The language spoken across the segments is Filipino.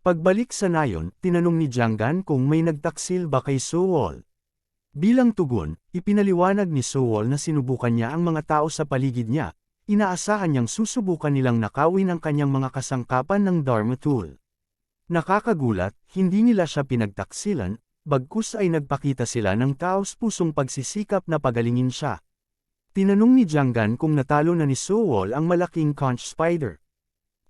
Pagbalik sa nayon, tinanong ni Jianggan kung may nagtaksil ba kay Sowol. Bilang tugon, ipinaliwanag ni Sowol na sinubukan niya ang mga tao sa paligid niya, inaasahan niyang susubukan nilang nakawin ang kanyang mga kasangkapan ng Dharma tool. Nakakagulat, hindi nila siya pinagtaksilan, bagkus ay nagpakita sila ng taos-pusong pagsisikap na pagalingin siya. Tinanong ni Jianggan kung natalo na ni Sowol ang malaking conch spider.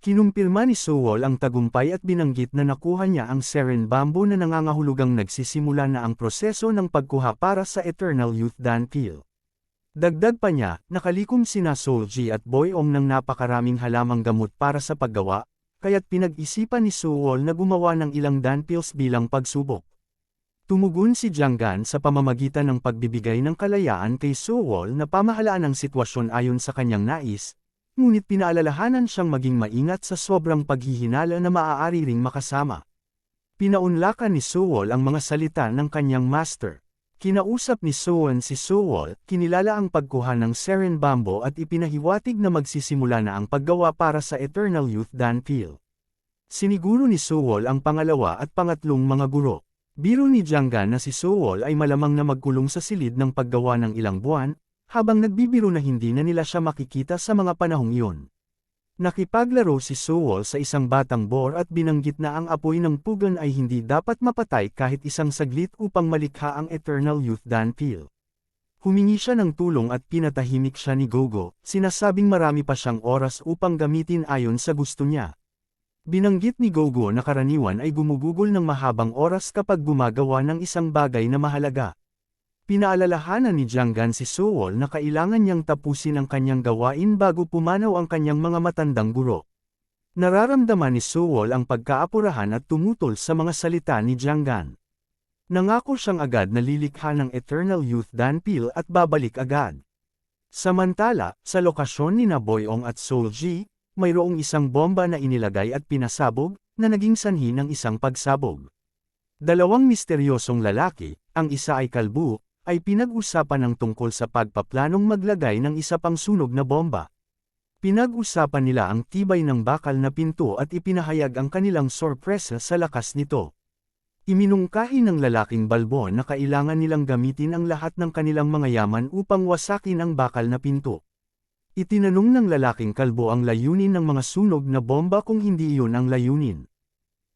Kinumpirma ni Sowol ang tagumpay at binanggit na nakuha niya ang Seren Bamboo na nangangahulugang nagsisimula na ang proseso ng pagkuha para sa Eternal Youth Danpil. Dagdag pa niya, nakalikom sina Solji at Boyong ng napakaraming halamang gamot para sa paggawa, kaya't pinag-isipan ni Sowol na gumawa ng ilang Danpils bilang pagsubok. Tumugon si Jianggan sa pamamagitan ng pagbibigay ng kalayaan kay Sowol na pamahalaan ang sitwasyon ayon sa kanyang nais, ngunit pinaalalahanan siyang maging maingat sa sobrang paghihinala na maaari ring makasama. Pinaunlakan ni Sowol ang mga salita ng kanyang master. Kinausap ni Sowon si Sowol, kinilala ang pagkuha ng Seren Bamboo at ipinahiwatig na magsisimula na ang paggawa para sa Eternal Youth Danpil. Siniguro ni Sowol ang pangalawa at pangatlong mga guro. Biro ni Jianggan na si Sowol ay malamang na magkulong sa silid ng paggawa ng ilang buwan, habang nagbibiro na hindi na nila siya makikita sa mga panahong iyon. Nakipaglaro si Sowol sa isang batang boar at binanggit na ang apoy ng pugan ay hindi dapat mapatay kahit isang saglit upang malikha ang Eternal Youth Danpil. Humingi siya ng tulong at pinatahimik siya ni Gogo, sinasabing marami pa siyang oras upang gamitin ayon sa gusto niya. Binanggit ni Gogo na karaniwan ay gumugugol ng mahabang oras kapag gumagawa ng isang bagay na mahalaga. Pinaalalahanan ni Jianggan si Sowol na kailangan niyang tapusin ang kanyang gawain bago pumanaw ang kanyang mga matandang guro. Nararamdaman ni Sowol ang pagkaapurahan at tumutol sa mga salita ni Jianggan. Nangako siyang agad na lilikha ng Eternal Youth Danpil at babalik agad. Samantala, sa lokasyon ni Boyong at Solji, mayroong isang bomba na inilagay at pinasabog, na naging sanhi ng isang pagsabog. Dalawang misteryosong lalaki, ang isa ay kalbo, ay pinag-usapan ng tungkol sa pagpaplanong maglagay ng isa pang sunog na bomba. Pinag-usapan nila ang tibay ng bakal na pinto at ipinahayag ang kanilang sorpresa sa lakas nito. Iminungkahi ng lalaking balbon na kailangan nilang gamitin ang lahat ng kanilang mga yaman upang wasakin ang bakal na pinto. Itinanong ng lalaking kalbo ang layunin ng mga sunog na bomba kung hindi iyon ang layunin.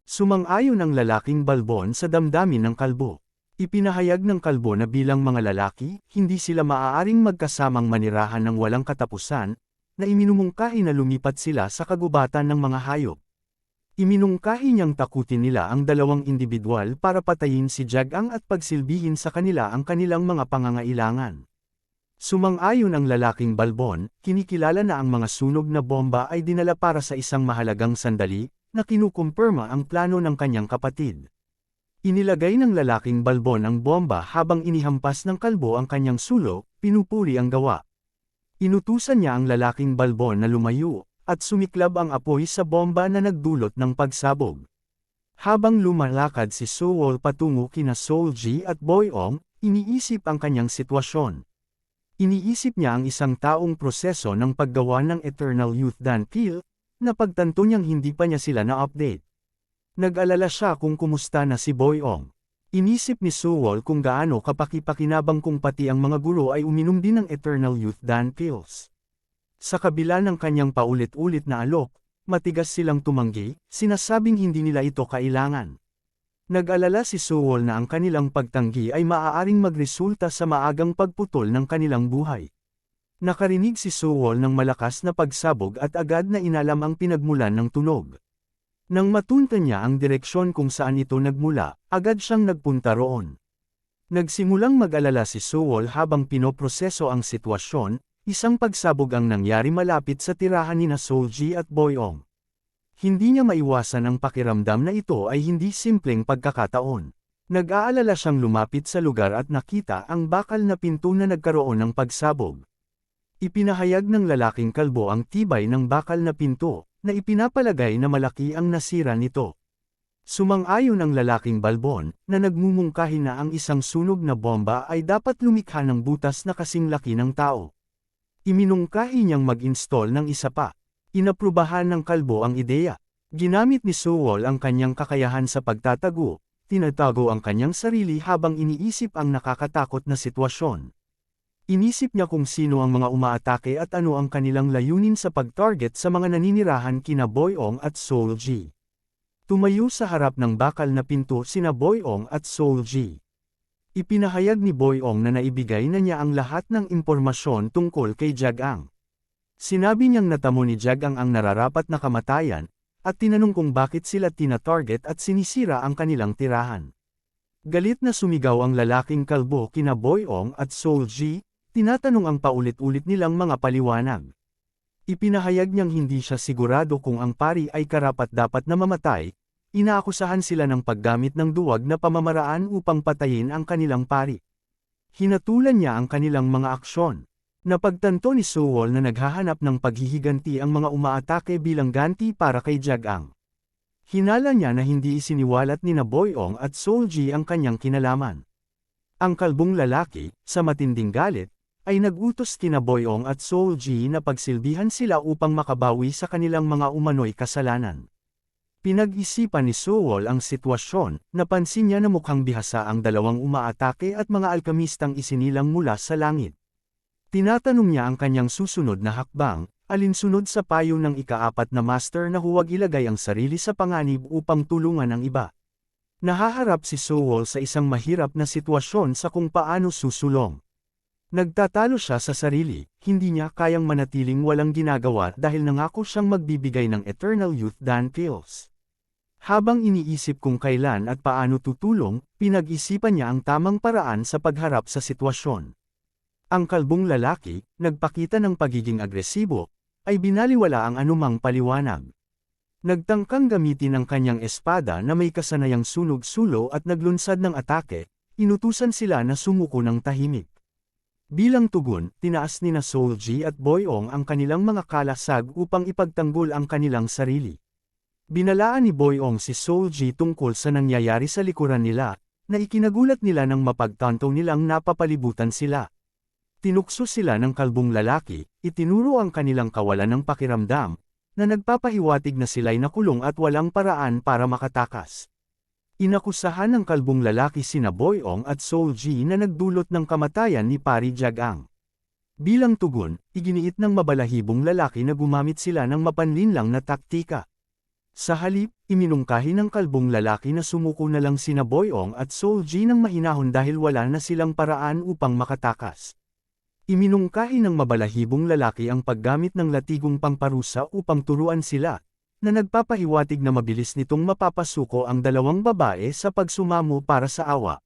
Sumang-ayon ang lalaking balbon sa damdamin ng kalbo. Ipinahayag ng kalbo na bilang mga lalaki, hindi sila maaaring magkasamang manirahan ng walang katapusan, na iminumungkahi na lumipat sila sa kagubatan ng mga hayop. Iminungkahi niyang takutin nila ang dalawang individual para patayin si Jianggang at pagsilbihin sa kanila ang kanilang mga pangangailangan. Sumang-ayon ang lalaking balbon, kinikilala na ang mga sunog na bomba ay dinala para sa isang mahalagang sandali, na kinukumpirma ang plano ng kanyang kapatid. Inilagay ng lalaking balbon ang bomba habang inihampas ng kalbo ang kanyang sulo, pinupuri ang gawa. Inutusan niya ang lalaking balbon na lumayo, at sumiklab ang apoy sa bomba na nagdulot ng pagsabog. Habang lumalakad si Sowol patungo kina Solji at Boyong, iniisip ang kanyang sitwasyon. Iniisip niya ang isang taong proseso ng paggawa ng Eternal Youth Danpil, na pagtanto niyang hindi pa niya sila na-update. Nag-alala siya kung kumusta na si Boyong. Inisip ni Sowol kung gaano kapakipakinabang kung pati ang mga guro ay uminom din ng Eternal Youth Danpils. Sa kabila ng kanyang paulit-ulit na alok, matigas silang tumanggi, sinasabing hindi nila ito kailangan. Nag-alala si Sowol na ang kanilang pagtanggi ay maaaring magresulta sa maagang pagputol ng kanilang buhay. Nakarinig si Sowol ng malakas na pagsabog at agad na inalam ang pinagmulan ng tunog. Nang matunta niya ang direksyon kung saan ito nagmula, agad siyang nagpunta roon. Nagsimulang mag-alala si Sowol habang pinoproseso ang sitwasyon, isang pagsabog ang nangyari malapit sa tirahan ni Solji at Boyong. Hindi niya maiwasan ang pakiramdam na ito ay hindi simpleng pagkakataon. Nag-aalala siyang lumapit sa lugar at nakita ang bakal na pinto na nagkaroon ng pagsabog. Ipinahayag ng lalaking kalbo ang tibay ng bakal na pinto, na ipinapalagay na malaki ang nasira nito. Sumang-ayon ang lalaking balbon, na nagmumungkahi na ang isang sunog na bomba ay dapat lumikha ng butas na kasing laki ng tao. Iminungkahi niyang mag-install ng isa pa. Inaprubahan ng kalbo ang ideya. Ginamit ni Sewol ang kanyang kakayahan sa pagtatago, tinatago ang kanyang sarili habang iniisip ang nakakatakot na sitwasyon. Inisip niya kung sino ang mga umaatake at ano ang kanilang layunin sa pag-target sa mga naninirahan kina Boyong at Seolgi. Tumayo sa harap ng bakal na pinto sina Boyong at Seolgi. Ipinahayag ni Boyong na naibigay na niya ang lahat ng impormasyon tungkol kay Jagang. Sinabi niyang natamo ni Jagang ang nararapat na kamatayan, at tinanong kung bakit sila tina-target at sinisira ang kanilang tirahan. Galit na sumigaw ang lalaking kalbo kina Boyong at Seolgi, tinatanong ang paulit-ulit nilang mga paliwanag. Ipinahayag niyang hindi siya sigurado kung ang pari ay karapat-dapat na mamatay. Inaakusahan sila ng paggamit ng duwag na pamamaraan upang patayin ang kanilang pari. Hinatulan niya ang kanilang mga aksyon. Napagtanto ni Sewol na naghahanap ng paghihiganti ang mga umaatake bilang ganti para kay Jagang. Hinala niya na hindi isiniwalat ni Boyong at Seolgi ang kanyang kinalaman. Ang kalbong lalaki, sa matinding galit, ay nag-utos kina Boyong at Seolgi na pagsilbihan sila upang makabawi sa kanilang mga umano'y kasalanan. Pinag-isipan ni Sewol ang sitwasyon, napansin niya na mukhang bihasa ang dalawang umaatake at mga alkamistang isinilang mula sa langit. Tinatanong niya ang kanyang susunod na hakbang, alinsunod sa payo ng ika-4 na master na huwag ilagay ang sarili sa panganib upang tulungan ang iba. Nahaharap si Sewol sa isang mahirap na sitwasyon sa kung paano susulong. Nagtatalo siya sa sarili, hindi niya kayang manatiling walang ginagawa dahil nangako siyang magbibigay ng Eternal Youth Dan Pills. Habang iniisip kung kailan at paano tutulong, pinag-isipan niya ang tamang paraan sa pagharap sa sitwasyon. Ang kalbong lalaki, nagpakita ng pagiging agresibo, ay binaliwala ang anumang paliwanag. Nagtangkang gamitin ang kanyang espada na may kasanayang sunog-sulo at naglunsad ng atake, inutusan sila na sumuko ng tahimik. Bilang tugon, tinaas ni Seolgi at Boyong ang kanilang mga kalasag upang ipagtanggol ang kanilang sarili. Binalaan ni Boyong si Seolgi tungkol sa nangyayari sa likuran nila, na ikinagulat nila nang mapagtanto nilang napapalibutan sila. Tinukso sila ng kalbong lalaki, itinuro ang kanilang kawalan ng pakiramdam, na nagpapahiwatig na sila'y nakulong at walang paraan para makatakas. Inakusahan ng kalbong lalaki sina Boyong at Seolgi na nagdulot ng kamatayan ni Pari Jagang. Bilang tugon, iginiit ng mabalahibong lalaki na gumamit sila ng mapanlinlang na taktika. Sa halip, iminungkahi ng kalbong lalaki na sumuko na lang sina Boyong at Seolgi ng mahinahon dahil wala na silang paraan upang makatakas. Iminungkahi ng mabalahibong lalaki ang paggamit ng latigong pangparusa upang turuan sila, na nagpapahiwatig na mabilis nitong mapapasuko ang dalawang babae sa pagsumamo para sa awa.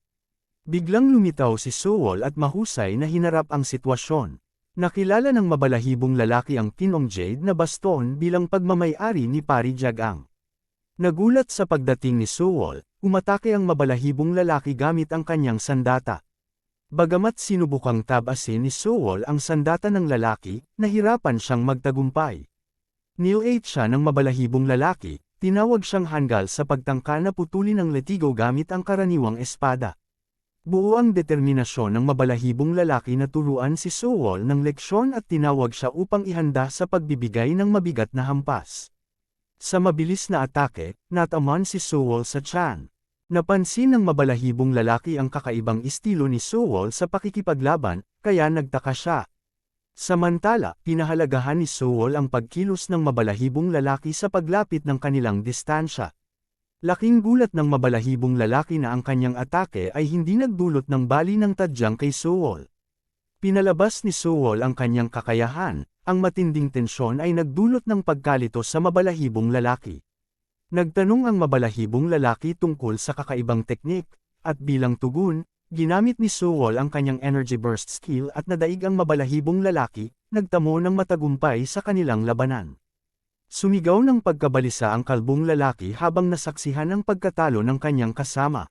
Biglang lumitaw si Sewol at mahusay na hinarap ang sitwasyon. Nakilala ng mabalahibong lalaki ang Tinong Jade na baston bilang pagmamay-ari ni Pari Jagang. Nagulat sa pagdating ni Sewol, umatake ang mabalahibong lalaki gamit ang kanyang sandata. Bagamat sinubukang tabasin ni Sewol ang sandata ng lalaki, nahirapan siyang magtagumpay. Nilate siya ng mabalahibong lalaki, tinawag siyang hanggal sa pagtangka na putulin ang letigo gamit ang karaniwang espada. Buo ang determinasyon ng mabalahibong lalaki na turuan si Sewol ng leksyon at tinawag siya upang ihanda sa pagbibigay ng mabigat na hampas. Sa mabilis na atake, nataman si Sewol sa tiyan. Napansin ng mabalahibong lalaki ang kakaibang estilo ni Sewol sa pakikipaglaban, kaya nagtaka siya. Samantala, pinahalagahan ni Sewol ang pagkilos ng mabalahibong lalaki sa paglapit ng kanilang distansya. Laking gulat ng mabalahibong lalaki na ang kanyang atake ay hindi nagdulot ng bali ng tadyang kay Sewol. Pinalabas ni Sewol ang kanyang kakayahan, ang matinding tensyon ay nagdulot ng pagkalito sa mabalahibong lalaki. Nagtanong ang mabalahibong lalaki tungkol sa kakaibang teknik, at bilang tugon, ginamit ni Sewol ang kanyang energy burst skill at nadaig ang mabalahibong lalaki, nagtamo ng matagumpay sa kanilang labanan. Sumigaw ng pagkabalisa ang kalbong lalaki habang nasaksihan ang pagkatalo ng kanyang kasama.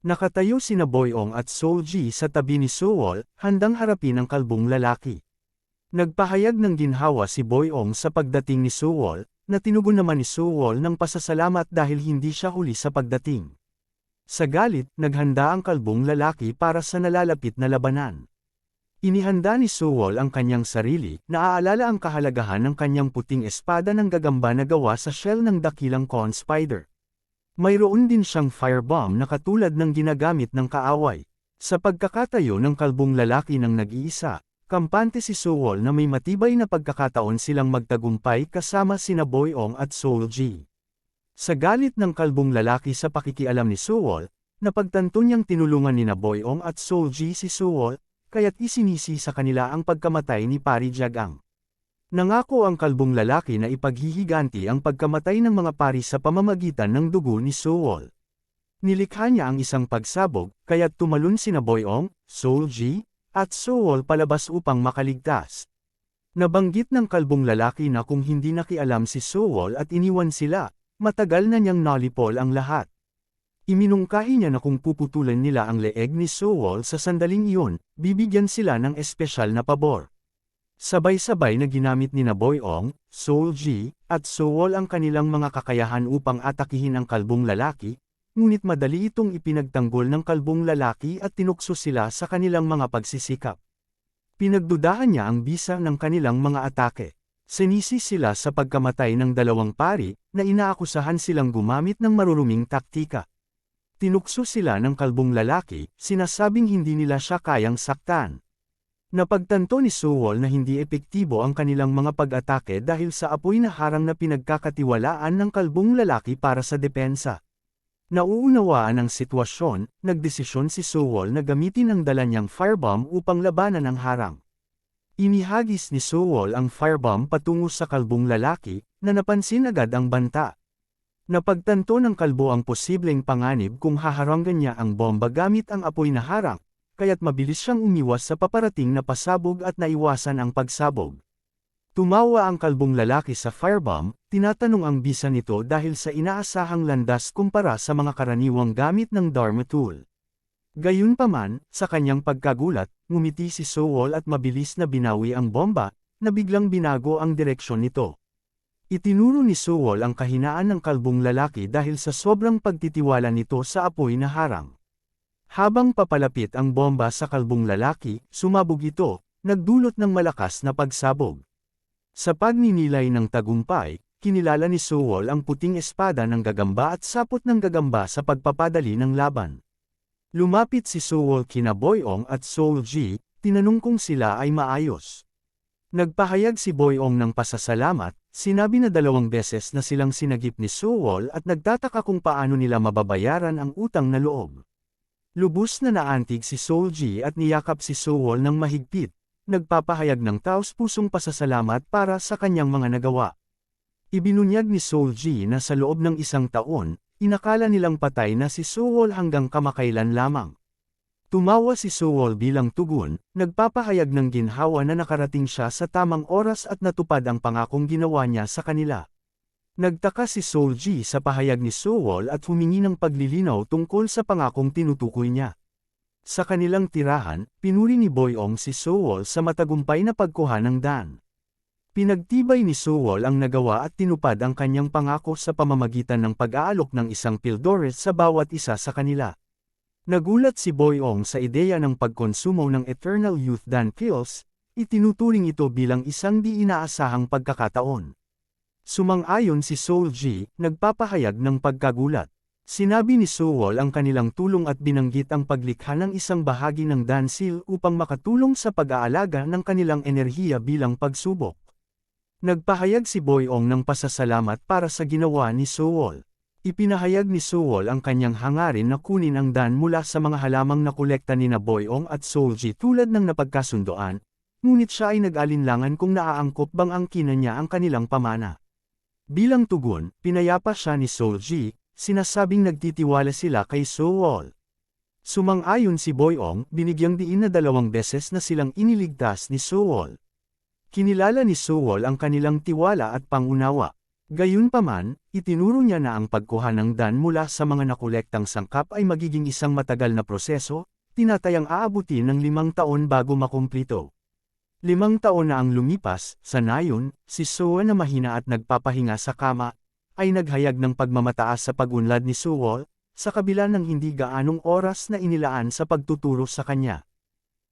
Nakatayo sina Boyong at Seolgi sa tabi ni Sewol, handang harapin ang kalbong lalaki. Nagpahayag ng ginhawa si Boyong sa pagdating ni Sewol, na tinugon naman ni Sewol ng pasasalamat dahil hindi siya huli sa pagdating. Sa galit, naghanda ang kalbong lalaki para sa nalalapit na labanan. Inihanda ni Sewol ang kanyang sarili, naaalala ang kahalagahan ng kanyang puting espada ng gagamba na gawa sa shell ng dakilang corn spider. Mayroon din siyang firebomb na katulad ng ginagamit ng kaaway. Sa pagkakatayo ng kalbong lalaki ng nag-iisa, kampante si Sewol na may matibay na pagkakataon silang magtagumpay kasama sina Boyong at Seolgi. Sa galit ng kalbong lalaki sa pakikialam ni Sewol, napagtanto niyang tinulungan nina Boyong at Seolgi si Sewol, kaya't isinisi sa kanila ang pagkamatay ni Pari Jagang. Nangako ang kalbong lalaki na ipaghihiganti ang pagkamatay ng mga pari sa pamamagitan ng dugo ni Sewol. Nilikha niya ang isang pagsabog, kaya't tumalon sina Boyong, Seolgi, at Sewol palabas upang makaligtas. Nabanggit ng kalbong lalaki na kung hindi nakialam si Sewol at iniwan sila, matagal na niyang nalipol ang lahat. Iminungkahi niya na kung puputulan nila ang leeg ni Sewol sa sandaling iyon, bibigyan sila ng espesyal na pabor. Sabay-sabay na ginamit nina Boyong, Seolgi, at Sewol ang kanilang mga kakayahan upang atakihin ang kalbong lalaki, ngunit madali itong ipinagtanggol ng kalbong lalaki at tinukso sila sa kanilang mga pagsisikap. Pinagdudahan niya ang bisa ng kanilang mga atake. Sinisi sila sa pagkamatay ng dalawang pari, na inaakusahan silang gumamit ng maruruming taktika. Tinukso sila ng kalbong lalaki, sinasabing hindi nila siya kayang saktan. Napagtanto ni Sewol na hindi epektibo ang kanilang mga pag-atake dahil sa apoy na harang na pinagkakatiwalaan ng kalbong lalaki para sa depensa. Nauunawaan ang sitwasyon, nagdesisyon si Sewol na gamitin ang dala niyang firebomb upang labanan ang harang. Inihagis ni Sewol ang firebomb patungo sa kalbong lalaki, na napansin agad ang banta. Napagtanto ng kalbo ang posibleng panganib kung haharanggan niya ang bomba gamit ang apoy na harang, kaya't mabilis siyang umiwas sa paparating na pasabog at naiwasan ang pagsabog. Tumawa ang kalbong lalaki sa firebomb, tinatanong ang bisa nito dahil sa inaasahang landas kumpara sa mga karaniwang gamit ng Dharma tool. Gayunpaman, sa kanyang pagkagulat, ngumiti si Sewol at mabilis na binawi ang bomba, na biglang binago ang direksyon nito. Itinuro ni Sewol ang kahinaan ng kalbong lalaki dahil sa sobrang pagtitiwala nito sa apoy na harang. Habang papalapit ang bomba sa kalbong lalaki, sumabog ito, nagdulot ng malakas na pagsabog. Sa pagninilay ng tagumpay, kinilala ni Sewol ang puting espada ng gagamba at sapot ng gagamba sa pagpapadali ng laban. Lumapit si Sewol kina Boyong at Seolgi, tinanong kung sila ay maayos. Nagpahayag si Boyong ng pasasalamat, sinabi na 2 beses na silang sinagip ni Sewol at nagtataka kung paano nila mababayaran ang utang na loob. Lubos na naantig si Seolgi at niyakap si Sewol ng mahigpit, nagpapahayag ng taos-pusong pasasalamat para sa kanyang mga nagawa. Ibinunyag ni Seolgi na sa loob ng 1 taon, inakala nilang patay na si Sewol hanggang kamakailan lamang. Tumawa si Sewol bilang tugon, nagpapahayag ng ginhawa na nakarating siya sa tamang oras at natupad ang pangakong ginawa niya sa kanila. Nagtaka si Seolgi sa pahayag ni Sewol at humingi ng paglilinaw tungkol sa pangakong tinutukoy niya. Sa kanilang tirahan, pinuri ni Boyong si Sewol sa matagumpay na pagkuha ng Dan. Pinagtibay ni Sewol ang nagawa at tinupad ang kanyang pangako sa pamamagitan ng pag-aalok ng 1 pildores sa bawat isa sa kanila. Nagulat si Boyong sa ideya ng pagkonsumo ng Eternal Youth Dan pills, itinuturing ito bilang isang di inaasahang pagkakataon. Sumang-ayon si Seolgi, nagpapahayag ng pagkagulat. Sinabi ni Sewol ang kanilang tulong at binanggit ang paglikha ng isang bahagi ng Dan seal upang makatulong sa pag-aalaga ng kanilang enerhiya bilang pagsubok. Nagpahayag si Boyong ng pasasalamat para sa ginawa ni Sewol. Ipinahayag ni Sewol ang kanyang hangarin na kunin ang Dan mula sa mga halamang nakolekta nina Boyong at Seolgi tulad ng napagkasundoan, ngunit siya ay nag-alinlangan kung naaangkop bang angkinan niya ang kanilang pamana. Bilang tugon, pinayapa siya ni Seolgi, sinasabing nagtitiwala sila kay Sewol. Sumang-ayon si Boyong, binigyang diin na 2 beses na silang iniligtas ni Sewol. Kinilala ni Sewol ang kanilang tiwala at pangunawa. Gayunpaman, itinuro niya na ang pagkuha ng Dan mula sa mga nakolektang sangkap ay magiging isang matagal na proseso, tinatayang aabutin ng 5 taon bago makumplito. 5 taon na ang lumipas, sa nayon, si Sewol na mahina at nagpapahinga sa kama, ay naghayag ng pagmamataas sa pag-unlad ni Sewol, sa kabila ng hindi gaanong oras na inilaan sa pagtuturo sa kanya.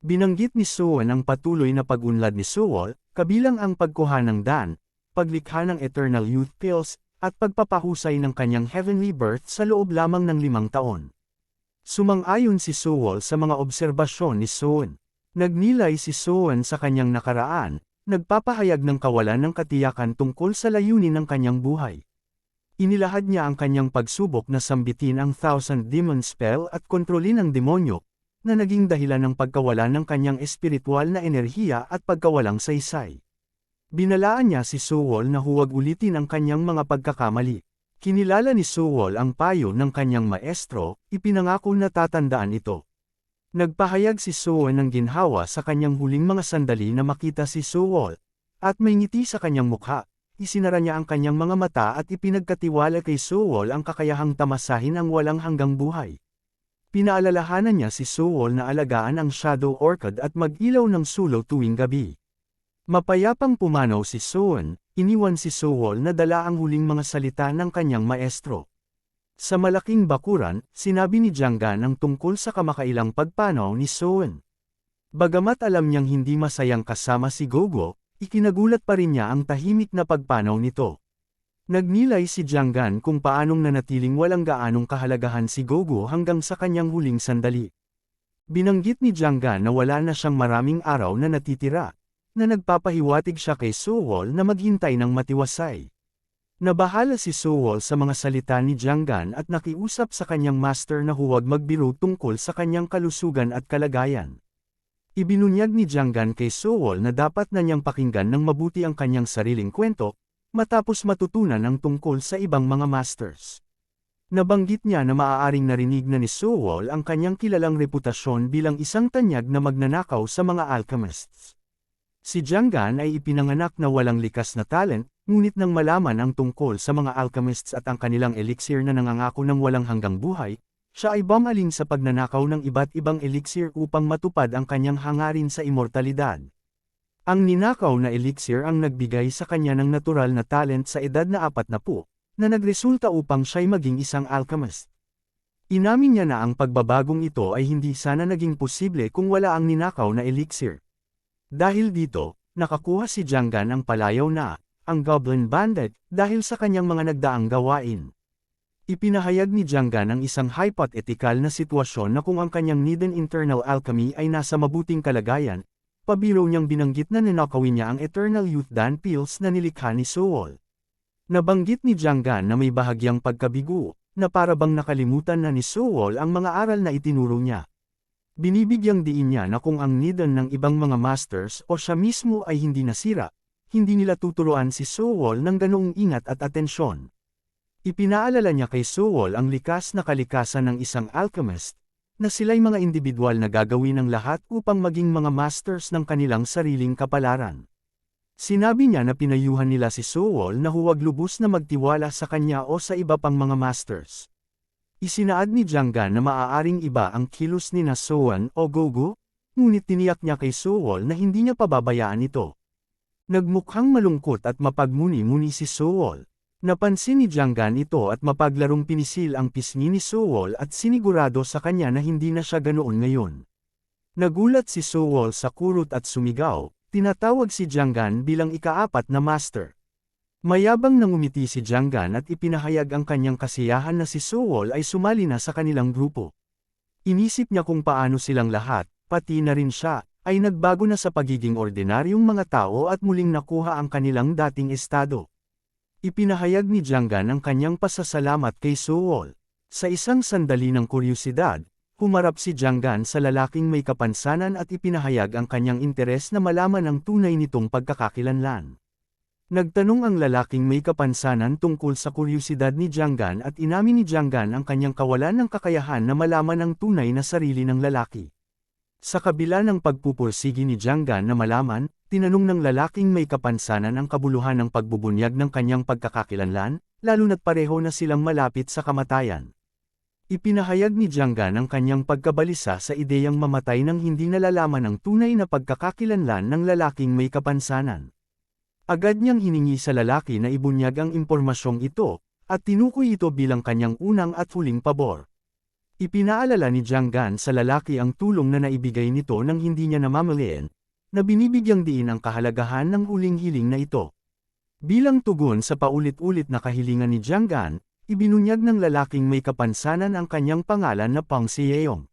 Binanggit ni Suwon ang patuloy na pag-unlad ni Sewol, kabilang ang pagkuha ng Dan, paglikha ng Eternal Youth Pills, at pagpapahusay ng kanyang heavenly birth sa loob lamang ng 5 taon. Sumang-ayon si Sewol sa mga obserbasyon ni Suwon. Nagnilay si Suwon sa kanyang nakaraan, nagpapahayag ng kawalan ng katiyakan tungkol sa layunin ng kanyang buhay. Inilahad niya ang kanyang pagsubok na sambitin ang Thousand Demon Spell at kontrolin ang demonyo, na naging dahilan ng pagkawalan ng kanyang espiritual na enerhiya at pagkawalang saysay. Binalaan niya si Sewol na huwag ulitin ang kanyang mga pagkakamali. Kinilala ni Sewol ang payo ng kanyang maestro, ipinangako na tatandaan ito. Nagpahayag si Sewol ng ginhawa sa kanyang huling mga sandali na makita si Sewol, at may ngiti sa kanyang mukha. Isinara niya ang kanyang mga mata at ipinagkatiwala kay Sewol ang kakayahang tamasahin ang walang hanggang buhay. Pinaalalahanan niya si Sewol na alagaan ang Shadow Orchid at mag-ilaw ng sulo tuwing gabi. Mapayapang pumanaw si Suwon, iniwan si Sewol na dala ang huling mga salita ng kanyang maestro. Sa malaking bakuran, sinabi ni Janggan ang tungkol sa kamakailang pagpanaw ni Suwon. Bagamat alam niyang hindi masayang kasama si Gogo, ikinagulat pa rin niya ang tahimik na pagpanaw nito. Nagnilay si Janggan kung paanong nanatiling walang gaanong kahalagahan si Gogo hanggang sa kanyang huling sandali. Binanggit ni Janggan na wala na siyang maraming araw na natitira, na nagpapahiwatig siya kay Sewol na maghintay ng matiwasay. Nabahala si Sewol sa mga salita ni Janggan at nakiusap sa kanyang master na huwag magbiro tungkol sa kanyang kalusugan at kalagayan. Ibinunyag ni Janggan kay Sewol na dapat na niyang pakinggan ng mabuti ang kanyang sariling kwento, matapos matutunan ang tungkol sa ibang mga masters. Nabanggit niya na maaaring narinig na ni Sewol ang kanyang kilalang reputasyon bilang isang tanyag na magnanakaw sa mga alchemists. Si Janggan ay ipinanganak na walang likas na talent, ngunit nang malaman ang tungkol sa mga alchemists at ang kanilang elixir na nangangako ng walang hanggang buhay, siya ay bumaling sa pagnanakaw ng iba't ibang elixir upang matupad ang kanyang hangarin sa immortalidad. Ang ninakaw na elixir ang nagbigay sa kanya ng natural na talent sa edad na 40, na nagresulta upang siya'y maging isang alchemist. Inamin niya na ang pagbabagong ito ay hindi sana naging posible kung wala ang ninakaw na elixir. Dahil dito, nakakuha si Janggan ang palayaw na, ang Goblin Bandit, dahil sa kanyang mga nagdaang gawain. Ipinahayag ni Janggan ang isang hypothetical na sitwasyon na kung ang kanyang hidden internal alchemy ay nasa mabuting kalagayan, pabiro niyang binanggit na ninakawin niya ang Eternal Youth Dan Pills na nilikha ni Sewol. Nabanggit ni Janggan na may bahagyang pagkabigo, na parabang nakalimutan na ni Sewol ang mga aral na itinuro niya. Binibigyang diin niya na kung ang hidden ng ibang mga masters o siya mismo ay hindi nasira, hindi nila tuturuan si Sewol ng ganoong ingat at atensyon. Ipinaalala niya kay Sewol ang likas na kalikasan ng isang alchemist, na sila'y mga individual na gagawin ng lahat upang maging mga masters ng kanilang sariling kapalaran. Sinabi niya na pinayuhan nila si Sewol na huwag lubos na magtiwala sa kanya o sa iba pang mga masters. Isinaad ni Janggan na maaaring iba ang kilos ni Sewol o Gogo, ngunit tiniyak niya kay Sewol na hindi niya pababayaan ito. Nagmukhang malungkot at mapagmuni-muni si Sewol. Napansin ni Janggan ito at mapaglarong pinisil ang pisngi ni Sewol at sinigurado sa kanya na hindi na siya ganoon ngayon. Nagulat si Sewol sa kurot at sumigaw, tinatawag si Janggan bilang ika-4 na master. Mayabang nangumiti si Janggan at ipinahayag ang kanyang kasiyahan na si Sewol ay sumali na sa kanilang grupo. Inisip niya kung paano silang lahat, pati na rin siya, ay nagbago na sa pagiging ordinaryong mga tao at muling nakuha ang kanilang dating estado. Ipinahayag ni Janggan ang kanyang pasasalamat kay Sewol. Sa isang sandali ng kuryosidad, humarap si Janggan sa lalaking may kapansanan at ipinahayag ang kanyang interes na malaman ang tunay nitong pagkakakilanlan. Nagtanong ang lalaking may kapansanan tungkol sa kuryosidad ni Janggan at inamin ni Janggan ang kanyang kawalan ng kakayahan na malaman ang tunay na sarili ng lalaki. Sa kabila ng pagpupursigi ni Janggan na malaman, tinanong ng lalaking may kapansanan ang kabuluhan ng pagbubunyag ng kanyang pagkakakilanlan, lalo na't pareho na silang malapit sa kamatayan. Ipinahayag ni Janggan ang kanyang pagkabalisa sa ideyang mamatay nang hindi nalalaman ang tunay na pagkakakilanlan ng lalaking may kapansanan. Agad niyang hiningi sa lalaki na ibunyag ang impormasyong ito, at tinukoy ito bilang kanyang unang at huling pabor. Ipinaalala ni Jiang Gan sa lalaki ang tulong na naibigay nito nang hindi niya namamalian, na binibigyang diin ang kahalagahan ng huling hiling na ito. Bilang tugon sa paulit-ulit na kahilingan ni Jiang Gan, ibinunyag ng lalaking may kapansanan ang kanyang pangalan na Pang Siyeyong.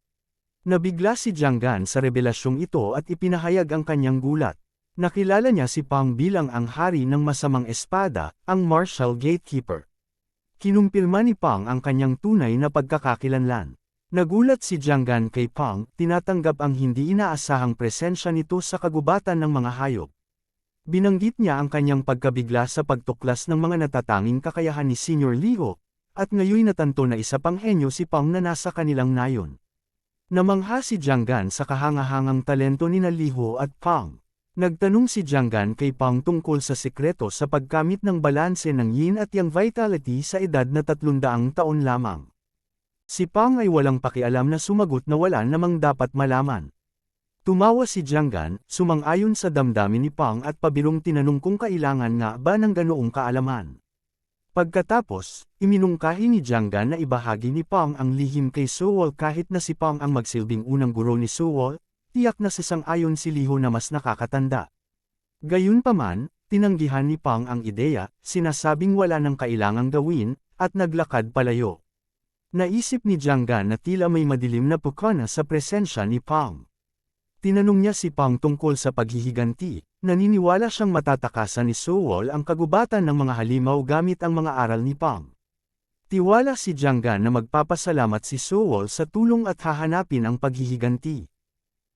Nabigla si Jiang Gan sa revelasyong ito at ipinahayag ang kanyang gulat. Nakilala niya si Pang bilang ang hari ng masamang espada, ang Martial Gatekeeper. Kinumpirma ni Pang ang kanyang tunay na pagkakakilanlan. Nagulat si Jiang Gan kay Pang, tinatanggap ang hindi inaasahang presensya nito sa kagubatan ng mga hayop. Binanggit niya ang kanyang pagkabigla sa pagtuklas ng mga natatanging kakayahan ni Senior Liho, at ngayon natanto na isa pang henyo si Pang na nasa kanilang nayon. Namangha si Jiang Gan sa kahangahangang talento ni Liho at Pang. Nagtanong si Jiang Gan kay Pang tungkol sa sikreto sa pagkamit ng balanse ng yin at yang vitality sa edad na 300 taon lamang. Si Pang ay walang pakialam na sumagot na wala namang dapat malaman. Tumawa si Jiang Gan, sumang-ayon sa damdamin ni Pang at pabirong tinanong kung kailangan nga ba ng ganoong kaalaman. Pagkatapos, iminungkahi ni Jiang Gan na ibahagi ni Pang ang lihim kay Suwol kahit na si Pang ang magsilbing unang guro ni Suwol. Tiyak na sasang-ayon si Liho na mas nakakatanda. Gayunpaman, tinanggihan ni Pang ang ideya, sinasabing wala nang kailangang gawin, at naglakad palayo. Naisip ni Jiang Gan na tila may madilim na pukana sa presensya ni Pang. Tinanong niya si Pang tungkol sa paghihiganti, naniniwala siyang matatakasan ni Suwol ang kagubatan ng mga halimaw gamit ang mga aral ni Pang. Tiwala si Jiang Gan na magpapasalamat si Suwol sa tulong at hahanapin ang paghihiganti.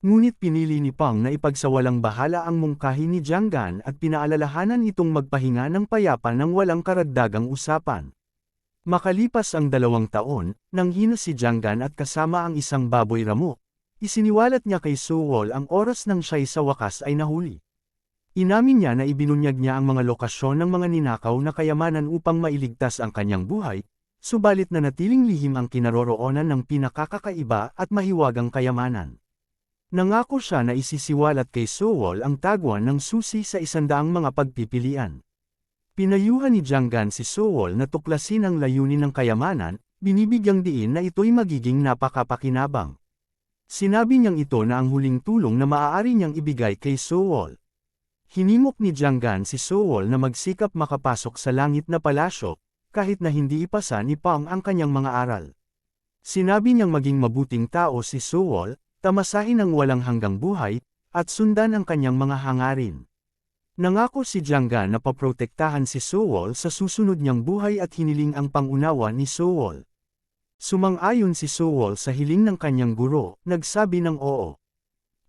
Ngunit pinili ni Pang na ipagsawalang bahala ang mungkahi ni Jiang Gan at pinaalalahanan itong magpahinga ng payapa ng walang karagdagang usapan. Makalipas ang 2 taon, nang hina si Jiang Gan at kasama ang isang baboy ramo, isiniwalat niya kay Suwol ang oras nang siya'y sa wakas ay nahuli. Inamin niya na ibinunyag niya ang mga lokasyon ng mga ninakaw na kayamanan upang mailigtas ang kanyang buhay, subalit na natiling lihim ang kinaroroonan ng pinakakakaiba at mahiwagang kayamanan. Nangako siya na isisiwalat kay Suwol ang tagwan ng susi sa 100 mga pagpipilian. Pinayuhan ni Jiang Gan si Suwol na tuklasin ang layunin ng kayamanan, binibigyang diin na ito'y magiging napakapakinabang. Sinabi niyang ito na ang huling tulong na maaari niyang ibigay kay Suwol. Hinimok ni Jiang Gan si Suwol na magsikap makapasok sa langit na palasyo, kahit na hindi ipasa ni Pang ang kanyang mga aral. Sinabi niyang maging mabuting tao si Suwol, tamasahin ang walang hanggang buhay, at sundan ang kanyang mga hangarin. Nangako si Jiang Gan na paprotektahan si Suwol sa susunod niyang buhay at hiniling ang pangunawa ni Suwol. Sumang-ayon si Suwol sa hiling ng kanyang guro, nagsabi ng oo.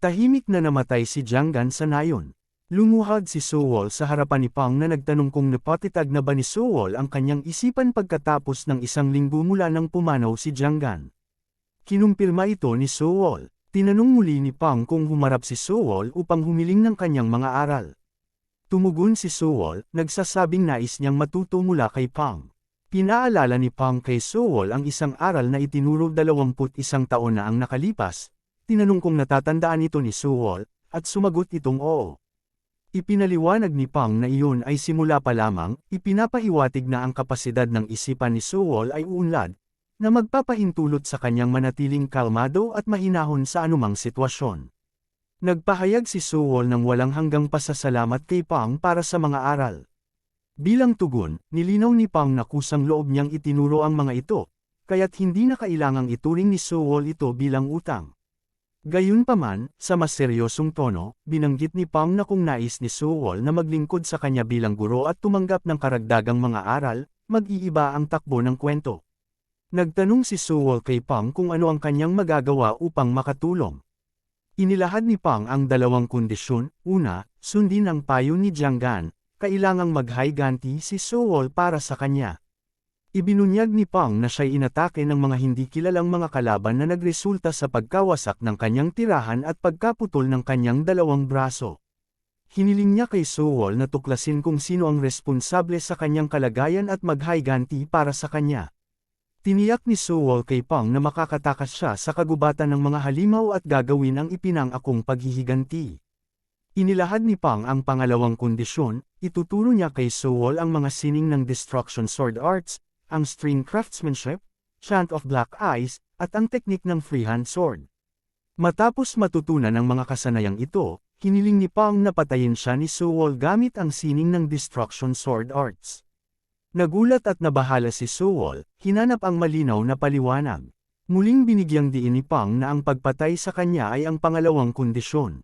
Tahimik na namatay si Jiang Gan sa nayon. Lumuhad si Suwol sa harapan ni Pang na nagtanong kung napatitag na ba ni Suwol ang kanyang isipan pagkatapos ng 1 linggo mula nang pumanaw si Jiang Gan. Kinumpirma ito ni Suwol. Tinanong muli ni Pang kung humarap si Suwol upang humiling ng kanyang mga aral. Tumugon si Suwol, nagsasabing nais niyang matuto mula kay Pang. Pinaalala ni Pang kay Suwol ang isang aral na itinuro 21 taon na ang nakalipas. Tinanong kung natatandaan ito ni Suwol, at sumagot itong oo. Ipinaliwanag ni Pang na iyon ay simula pa lamang, ipinapahiwatig na ang kapasidad ng isipan ni Suwol ay uunlad, na magpapahintulot sa kanyang manatiling kalmado at mahinahon sa anumang sitwasyon. Nagpahayag si Suwol ng walang hanggang pasasalamat kay Pang para sa mga aral. Bilang tugon, nilinaw ni Pang na kusang loob niyang itinuro ang mga ito, kaya't hindi na kailangang ituring ni Suwol ito bilang utang. Gayunpaman, sa mas seryosong tono, binanggit ni Pang na kung nais ni Suwol na maglingkod sa kanya bilang guro at tumanggap ng karagdagang mga aral, mag-iiba ang takbo ng kwento. Nagtanong si Suwol kay Pang kung ano ang kanyang magagawa upang makatulong. Inilahad ni Pang ang 2 kondisyon, una, sundin ang payo ni Jiang Gan, kailangang mag-higanti si Suwol para sa kanya. Ibinunyag ni Pang na siya'y inatake ng mga hindi kilalang mga kalaban na nagresulta sa pagkawasak ng kanyang tirahan at pagkaputol ng kanyang 2 braso. Hiniling niya kay Suwol na tuklasin kung sino ang responsable sa kanyang kalagayan at mag-higanti para sa kanya. Tiniyak ni Suwol kay Pang na makakatakas siya sa kagubatan ng mga halimaw at gagawin ang ipinangakong paghihiganti. Inilahad ni Pang ang pangalawang kondisyon, ituturo niya kay Suwol ang mga sining ng Destruction Sword Arts, ang String Craftsmanship, Chant of Black Eyes, at ang teknik ng freehand sword. Matapos matutunan ang mga kasanayang ito, hiniling ni Pang na patayin siya ni Suwol gamit ang sining ng Destruction Sword Arts. Nagulat at nabahala si Suwol, hinanap ang malinaw na paliwanag. Muling binigyang diin ni Pang na ang pagpatay sa kanya ay ang pangalawang kondisyon.